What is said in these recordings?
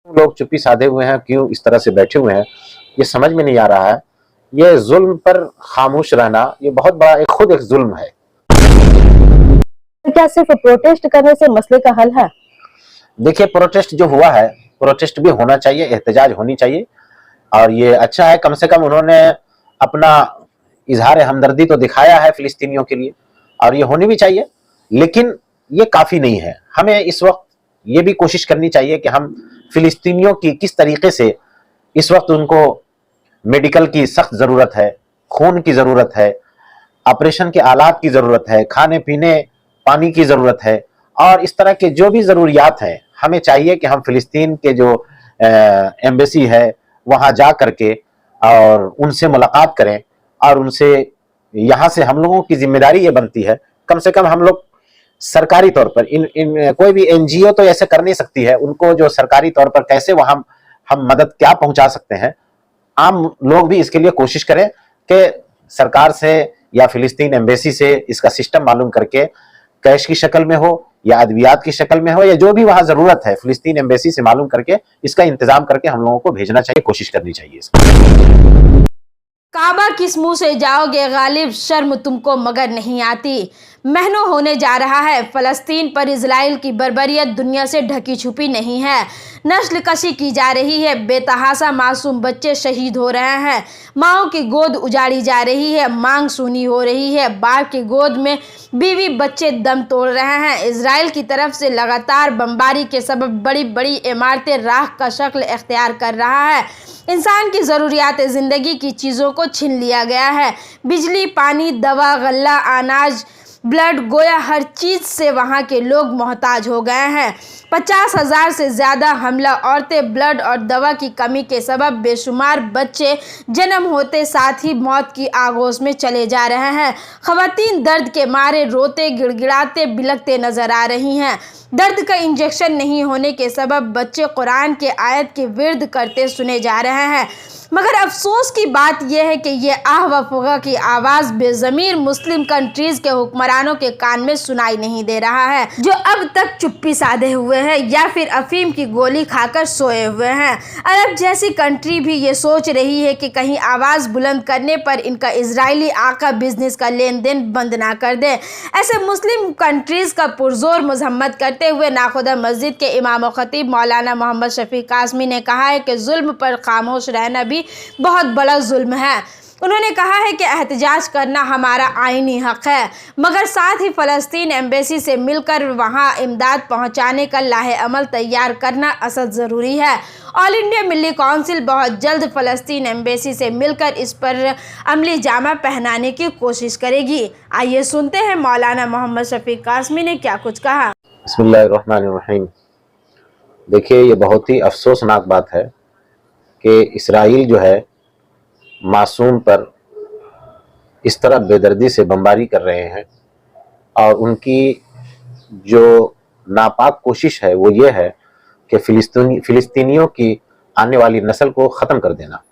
लोग चुप्पी साधे हुए हैं, क्यों इस तरह से बैठे हुए हैं, ये समझ में नहीं आ रहा है। ये जुल्म पर खामोश रहना ये बहुत बड़ा खुद एक जुल्म है। क्या सिर्फ प्रोटेस्ट करने से मसले का हल है? देखिए, प्रोटेस्ट जो हुआ है, प्रोटेस्ट भी होना चाहिए, एहतजाज होनी चाहिए, और ये अच्छा है, कम से कम उन्होंने अपना इजहार हमदर्दी तो दिखाया है फिलिस्तीनियों के लिए, और ये होनी भी चाहिए। लेकिन ये काफी नहीं है। हमें इस वक्त ये भी कोशिश करनी चाहिए कि हम फिलिस्तीनियों की किस तरीके से इस वक्त उनको मेडिकल की सख्त जरूरत है, खून की जरूरत है, ऑपरेशन के आलात की जरूरत है, खाने पीने पानी की जरूरत है, और इस तरह के जो भी जरूरियात हैं, हमें चाहिए कि हम फिलिस्तीन के जो एम्बेसी है वहां जा करके और उनसे मुलाकात करें, और उनसे यहाँ से हम लोगों की जिम्मेदारी ये बनती है, कम से कम हम लोग सरकारी तौर पर कोई भी एनजीओ तो ऐसे कर नहीं सकती है, उनको जो सरकारी तौर पर कैसे वहां हम मदद क्या पहुंचा सकते हैं, आम लोग भी इसके लिए कोशिश करें कि सरकार से या फिलिस्तीन एम्बेसी से इसका सिस्टम मालूम करके कैश की शक्ल में हो या अद्वियात की शक्ल में हो, या जो भी वहां जरूरत है फिलिस्तीन एम्बेसी से मालूम करके इसका इंतजाम करके हम लोगों को भेजना चाहिए, कोशिश करनी चाहिए। काबा किस मुंह से जाओगे गालिब, शर्म तुमको मगर नहीं आती। महीनों होने जा रहा है फलस्तीन पर इजराइल की बर्बरियत दुनिया से ढकी छुपी नहीं है। नस्ल कशी की जा रही है, बेतहाशा मासूम बच्चे शहीद हो रहे हैं, माओं की गोद उजाड़ी जा रही है, मांग सूनी हो रही है, बाप की गोद में बीवी बच्चे दम तोड़ रहे हैं। इजराइल की तरफ से लगातार बमबारी के सबब बड़ी बड़ी इमारतें राख का शक्ल इख्तियार कर रहा है। इंसान की ज़रूरियात ज़िंदगी की चीज़ों को छीन लिया गया है। बिजली, पानी, दवा, गल्ला, अनाज, ब्लड, गोया हर चीज़ से वहाँ के लोग मोहताज हो गए हैं। 50,000 से ज़्यादा हमला औरतें ब्लड और दवा की कमी के सबब बेशुमार बच्चे जन्म होते साथ ही मौत की आगोश में चले जा रहे हैं। ख़वातीन दर्द के मारे रोते, गिड़गिड़ाते, बिलखते नज़र आ रही हैं। दर्द का इंजेक्शन नहीं होने के सबब बच्चे कुरान के आयत के विर्द करते सुने जा रहे हैं। मगर अफसोस की बात यह है कि ये आह व फुगा की आवाज़ बेज़मीर मुस्लिम कंट्रीज़ के हुक्मरानों के कान में सुनाई नहीं दे रहा है, जो अब तक चुप्पी साधे हुए हैं या फिर अफीम की गोली खाकर सोए हुए हैं। अरब जैसी कंट्री भी ये सोच रही है कि कहीं आवाज़ बुलंद करने पर इनका इजरायली आका बिजनेस का लेन देन बंद ना कर दे। ऐसे मुस्लिम कंट्रीज़ का पुरजोर मजम्मत करते हुए नाखुदा मस्जिद के इमाम व खतीब मौलाना मोहम्मद शफी कासमी ने कहा है कि जुल्म पर खामोश रहना भी बहुत बड़ा जुल्म है। उन्होंने कहा है कि एहतजाज करना हमारा आईनी हक है, मगर साथ ही फ़लस्तीन एम्बेसी से मिलकर वहां इमदाद पहुंचाने का लाहे अमल तैयार करना असद ज़रूरी है। ऑल इंडिया मिली काउंसिल बहुत जल्द फ़लस्तीन एम्बेसी से मिलकर इस पर अमली जामा पहनाने की कोशिश करेगी। आइए सुनते हैं मौलाना मोहम्मद शफी कासमी ने क्या कुछ कहा। बिस्मिल्लाहिर्रहमानिर्रहीम। देखिए, ये बहुत ही अफसोसनाक बात है कि इसराइल जो है मासूम पर इस तरह बेदर्दी से बमबारी कर रहे हैं, और उनकी जो नापाक कोशिश है वो ये है कि फिलिस्तीनियों की आने वाली नस्ल को ख़त्म कर देना।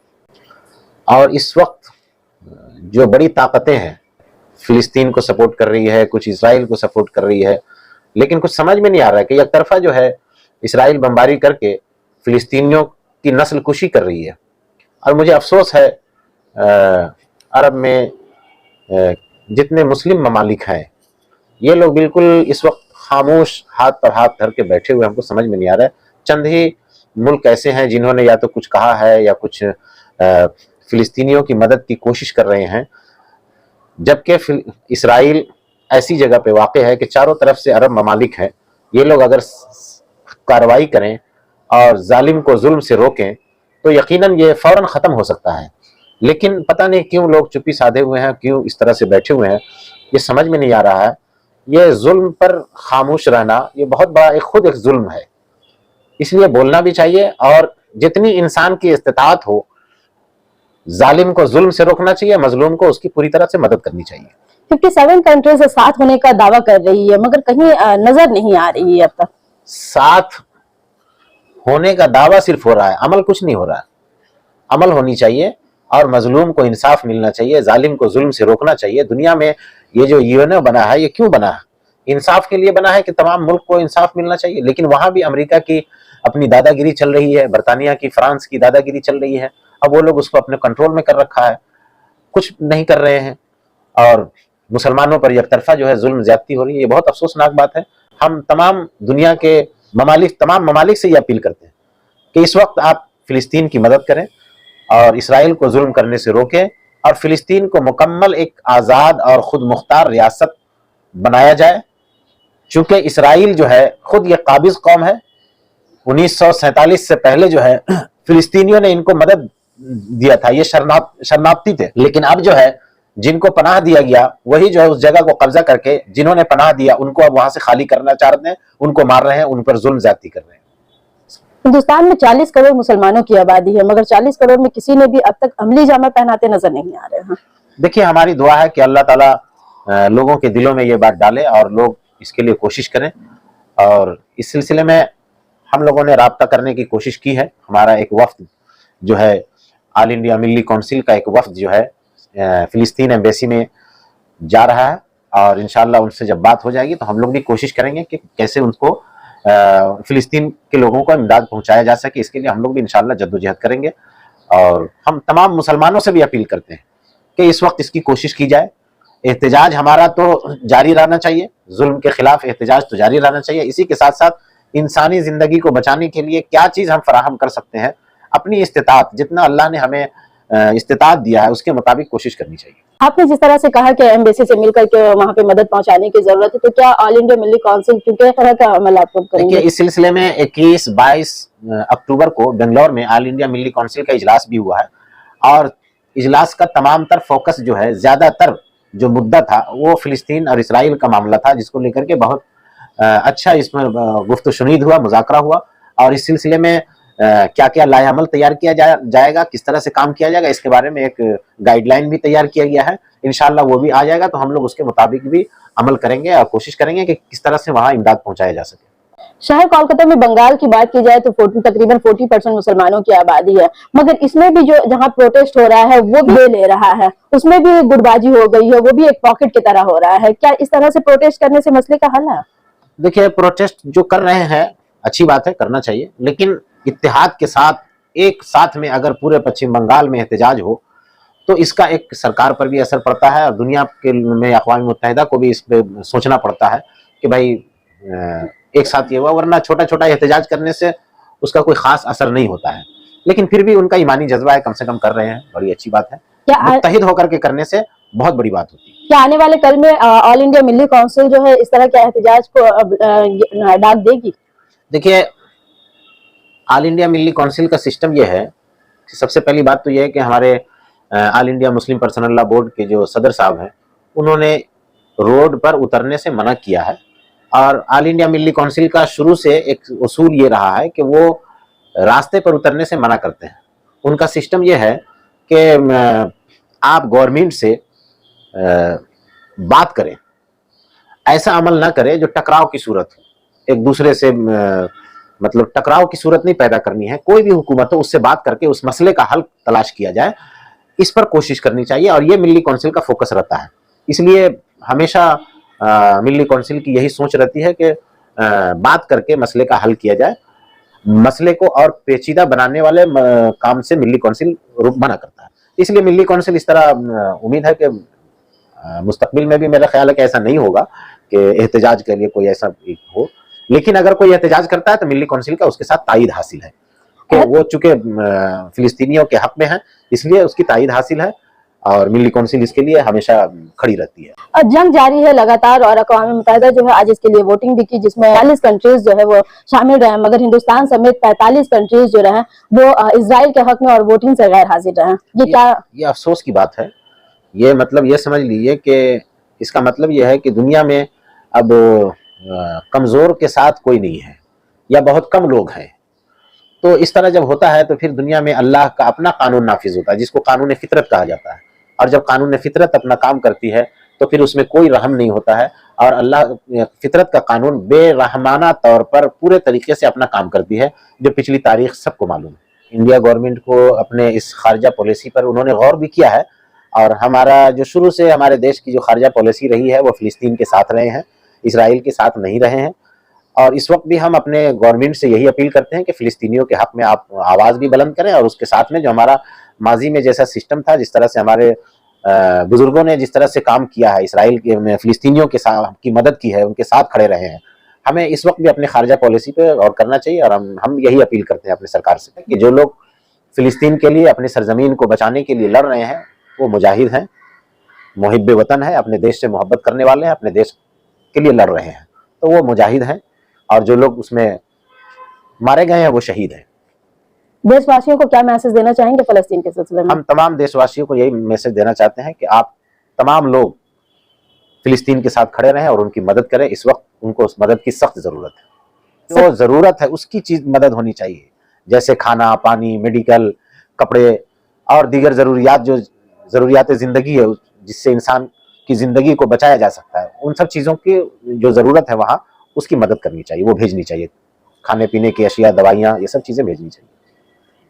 और इस वक्त जो बड़ी ताकतें हैं फिलिस्तीन को सपोर्ट कर रही है, कुछ इसराइल को सपोर्ट कर रही है, लेकिन कुछ समझ में नहीं आ रहा है कि एक तरफा जो है इसराइल बमबारी करके फिलिस्तीनियों की नस्ल कुशी कर रही है। और मुझे अफसोस है अरब में जितने मुस्लिम ममालिक हैं ये लोग बिल्कुल इस वक्त खामोश हाथ पर हाथ धर के बैठे हुए, हमको समझ में नहीं आ रहा है। चंद ही मुल्क ऐसे हैं जिन्होंने या तो कुछ कहा है या कुछ फिलिस्तीनियों की मदद की कोशिश कर रहे हैं, जबकि इसराइल ऐसी जगह पे वाक़ है कि चारों तरफ से अरब ममालिक हैं। ये लोग अगर कार्रवाई करें और जालिम को जुल्म से रोकें तो यकीनन ये फौरन ख़त्म हो सकता है। लेकिन पता नहीं क्यों लोग चुप्पी साधे हुए हैं, क्यों इस तरह से बैठे हुए हैं, ये समझ में नहीं आ रहा है। ये जुल्म पर खामोश रहना ये बहुत बड़ा खुद एक जुल्म है, इसलिए बोलना भी चाहिए, और जितनी इंसान की इस्तिताअत हो जालिम को जुल्म से रोकना चाहिए, मजलूम को उसकी पूरी तरह से मदद करनी चाहिए। 57 कंट्रीज साथ होने का दावा कर रही है, मगर कहीं नजर नहीं आ रही है अब तक। साथ होने का दावा सिर्फ हो रहा है, अमल कुछ नहीं हो रहा है। अमल होनी चाहिए और मजलूम को इंसाफ मिलना चाहिए, जालिम को जुल्म से रोकना चाहिए। दुनिया में ये जो यूएनओ बना है ये क्यों बना है? इंसाफ के लिए बना है कि तमाम मुल्क को इंसाफ मिलना चाहिए, लेकिन वहां भी अमेरिका की अपनी दादागिरी चल रही है, बरतानिया की, फ्रांस की दादागिरी चल रही है। अब वो लोग उसको अपने कंट्रोल में कर रखा है, कुछ नहीं कर रहे हैं और मुसलमानों पर यकतरफा जो है जुल्म ज्यादती हो रही है। ये बहुत अफसोसनाक बात है। हम तमाम दुनिया के तमाम ममालिक से ये अपील करते हैं कि इस वक्त आप फिलिस्तीन की मदद करें और इसराइल को जुल्म करने से रोकें और फिलिस्तीन को मुकम्मल एक आज़ाद और खुद मुख्तार रियासत बनाया जाए। चूंकि इसराइल जो है खुद ये काबिज कौम है, 1947 से पहले जो है फिलिस्तीनियों ने इनको मदद दिया था, ये शरणार्थी थे, लेकिन अब जो है जिनको पनाह दिया गया वही जो है उस जगह को कब्जा करके जिन्होंने पनाह दिया उनको अब वहां से खाली करना चाहते हैं, उनको मार रहे हैं, उन पर जुल्म ज्यादती कर रहे हैं। हिंदुस्तान में 40 करोड़ मुसलमानों की आबादी है, मगर 40 करोड़ में किसी ने भी अब तक अमली जामा पहनाते नजर नहीं आ रहे हैं। देखिए, हमारी दुआ है कि अल्लाह ताला लोगों के दिलों में ये बात डाले और लोग इसके लिए कोशिश करें। और इस सिलसिले में हम लोगों ने राब्ता करने की कोशिश की है। हमारा एक वफ्द जो है ऑल इंडिया मिल्ली काउंसिल का एक वफ्द जो है फिलिस्तीन एम्बेसी में जा रहा है और इंशाअल्लाह उनसे जब बात हो जाएगी तो हम लोग भी कोशिश करेंगे कि कैसे उनको फिलिस्तीन के लोगों को इमदाद पहुंचाया जा सके। इसके लिए हम लोग भी इंशाअल्लाह जद्दोजहद करेंगे और हम तमाम मुसलमानों से भी अपील करते हैं कि इस वक्त इसकी कोशिश की जाए। एहतजाज हमारा तो जारी रहना चाहिए, जुल्म के खिलाफ एहतजाज तो जारी रहना चाहिए। इसी के साथ साथ इंसानी जिंदगी को बचाने के लिए क्या चीज़ हम फराहम कर सकते हैं, अपनी इस्तिताअत, जितना अल्लाह ने हमें इस्तिताअत दिया है उसके मुताबिक कोशिश करनी चाहिए। आपने जिस तरह से कहा कि एम्बेसी से मिलकर के वहाँ पे मदद पहुंचाने की जरूरत है, तो क्या ऑल इंडिया मिल्ली काउंसिल किस तरह का अमल आप लोग करेंगे? इस सिलसिले में 21-22 अक्टूबर को बेंगलोर में ऑल इंडिया मिल्ली काउंसिल का इजलास भी हुआ है और इजलास का तमाम तर फोकस जो है, ज्यादातर जो मुद्दा था वो फिलिस्तीन और इसराइल का मामला था, जिसको लेकर के बहुत अच्छा इसमें गुफ्त शुनीद हुआ, मुज़ाकरा हुआ और इस सिलसिले में क्या क्या लाएअमल तैयार किया जाएगा, किस तरह से काम किया जाएगा, इसके बारे में एक गाइडलाइन भी तैयार किया गया है। इंशाअल्लाह वो भी आ जाएगा तो हम लोग उसके मुताबिक भी अमल करेंगे और कोशिश करेंगे कि किस तरह से वहाँ इमदाद पहुंचाया जा सके। शहर कोलकाता में बंगाल की बात की जाए तो तकरीबन 40% मुसलमानों की आबादी है, मगर इसमें भी जो जहाँ प्रोटेस्ट हो रहा है वो भी ले रहा है, उसमें भी गुटबाजी हो गई है, वो भी एक पॉकेट की तरह हो रहा है। क्या इस तरह से प्रोटेस्ट करने से मसले का हल है? देखिए, प्रोटेस्ट जो कर रहे हैं अच्छी बात है, करना चाहिए, लेकिन इत्तेहाद के साथ एक साथ में अगर पूरे पश्चिम बंगाल में एहतजाज हो तो इसका एक सरकार पर भी असर पड़ता है और दुनिया के में अक़वाम मुत्तहिदा को भी इस पे सोचना पड़ता है कि भाई एक साथ ये हुआ, वरना छोटा छोटा एहतजाज करने से उसका कोई खास असर नहीं होता है। लेकिन फिर भी उनका ईमानी जज्बा है, कम से कम कर रहे हैं, बड़ी अच्छी बात है। मुत्तहिद होकर के करने से बहुत बड़ी बात होती है। क्या आने वाले कल में ऑल इंडिया मिल्ली काउंसिल जो है इस तरह के एहतजाज को डाक देगी? देखिए, ऑल इंडिया मिल्ली काउंसिल का सिस्टम ये है कि सबसे पहली बात तो ये है कि हमारे all India Muslim personal law board के जो सदर साहब हैं उन्होंने रोड पर उतरने से मना किया है और ऑल इंडिया मिल्ली काउंसिल का शुरू से एक उसूल ये रहा है कि वो रास्ते पर उतरने से मना करते हैं। उनका सिस्टम ये है कि आप गवर्नमेंट से बात करें, ऐसा अमल ना करें जो टकराव की सूरत हो, एक दूसरे से मतलब टकराव की सूरत नहीं पैदा करनी है। कोई भी हुकूमत हो उससे बात करके उस मसले का हल तलाश किया जाए, इस पर कोशिश करनी चाहिए और ये मिल्ली काउंसिल का फोकस रहता है। इसलिए हमेशा मिल्ली काउंसिल की यही सोच रहती है कि बात करके मसले का हल किया जाए। मसले को और पेचीदा बनाने वाले काम से मिल्ली काउंसिल मना करता है। इसलिए मिल्ली काउंसिल इस तरह उम्मीद है कि मुस्तकबिल में भी मेरा ख्याल है कि ऐसा नहीं होगा कि एहतजाज के लिए कोई ऐसा हो, लेकिन अगर कोई एहतजाज करता है तो मिल्ली काउंसिल का उसके साथ तायीद हासिल है कि वो चूंकि फिलिस्तीनियों के हक में है, इसलिए उसकी तायीद हासिल है और मिल्ली काउंसिल इसके लिए हमेशा खड़ी रहती है। जंग जारी है लगातार और अक़वाम मुत्तहिदा जो है आज इसके लिए वोटिंग भी की, जिसमें 40 कंट्रीज जो है वो शामिल रहे, मगर हिंदुस्तान समेत 45 कंट्रीज जो रहे वो इजराइल के हक में और वोटिंग से गैर हाजिर रहे। ये अफसोस की बात है। ये मतलब ये समझ लीजिए कि इसका मतलब ये है कि दुनिया में अब कमजोर के साथ कोई नहीं है या बहुत कम लोग हैं। तो इस तरह जब होता है तो फिर दुनिया में अल्लाह का अपना कानून नाफिज होता है, जिसको कानून फितरत कहा जाता है। और जब कानून फितरत अपना काम करती है तो फिर उसमें कोई रहम नहीं होता है और अल्लाह फितरत का कानून बेरहमाना तौर पर पूरे तरीके से अपना काम करती है, जो पिछली तारीख सबको मालूम है। इंडिया गवर्नमेंट को अपने इस खारजा पॉलिसी पर उन्होंने गौर भी किया है और हमारा जो शुरू से हमारे देश की जो खारजा पॉलिसी रही है वो फिलिस्तीन के साथ रहे हैं, इसराइल के साथ नहीं रहे हैं। اور اس وقت بھی ہم اپنے گورنمنٹ سے یہی اپیل کرتے ہیں کہ فلسطینیوں کے حق میں آپ آواز بھی بلند کریں، اور اس کے ساتھ میں جو ہمارا ماضی میں جیسا سسٹم تھا، جس طرح سے ہمارے بزرگوں نے جس طرح سے کام کیا ہے، اسرائیل کے فلسطینیوں کے ساتھ کی مدد کی ہے، ان کے ساتھ کھڑے رہے ہیں، ہمیں اس وقت بھی اپنے خارجہ پالیسی پہ غور کرنا چاہیے. اور ہم یہی اپیل کرتے ہیں اپنے سرکار سے کہ جو لوگ فلسطین کے لیے، اپنی سرزمین کو بچانے کے لیے لڑ رہے ہیں، وہ مجاہد ہیں، محب وطن ہیں، اپنے دیش سے محبت کرنے والے ہیں، اپنے دیش کے لیے لڑ رہے ہیں، تو وہ مجاہد ہیں. اور جو لوگ اس میں مارے گئے ہیں وہ شہید ہیں. دیش واسیوں کو کیا میسج دینا چاہیں گے فلسطین کے سلسلے میں؟ ہم تمام دیش واسیوں کو یہی میسج دینا چاہتے ہیں کہ آپ تمام لوگ فلسطین کے ساتھ کھڑے رہیں اور ان کی مدد کریں. اس وقت ان کو اس مدد کی سخت ضرورت ہے. جو ضرورت ہے اس کی چیز مدد ہونی چاہیے، جیسے کھانا، پانی، میڈیکل، کپڑے اور دیگر ضروریات، جو ضروریات زندگی ہے جس سے انسان کی زندگی کو بچایا جا سکتا ہے، ان سب چیزوں کی جو ضرورت ہے وہاں اس کی مدد کرنی چاہیے، وہ بھیجنی چاہیے. کھانے پینے کی اشیاء، دوائیاں، یہ سب چیزیں بھیجنی چاہیے.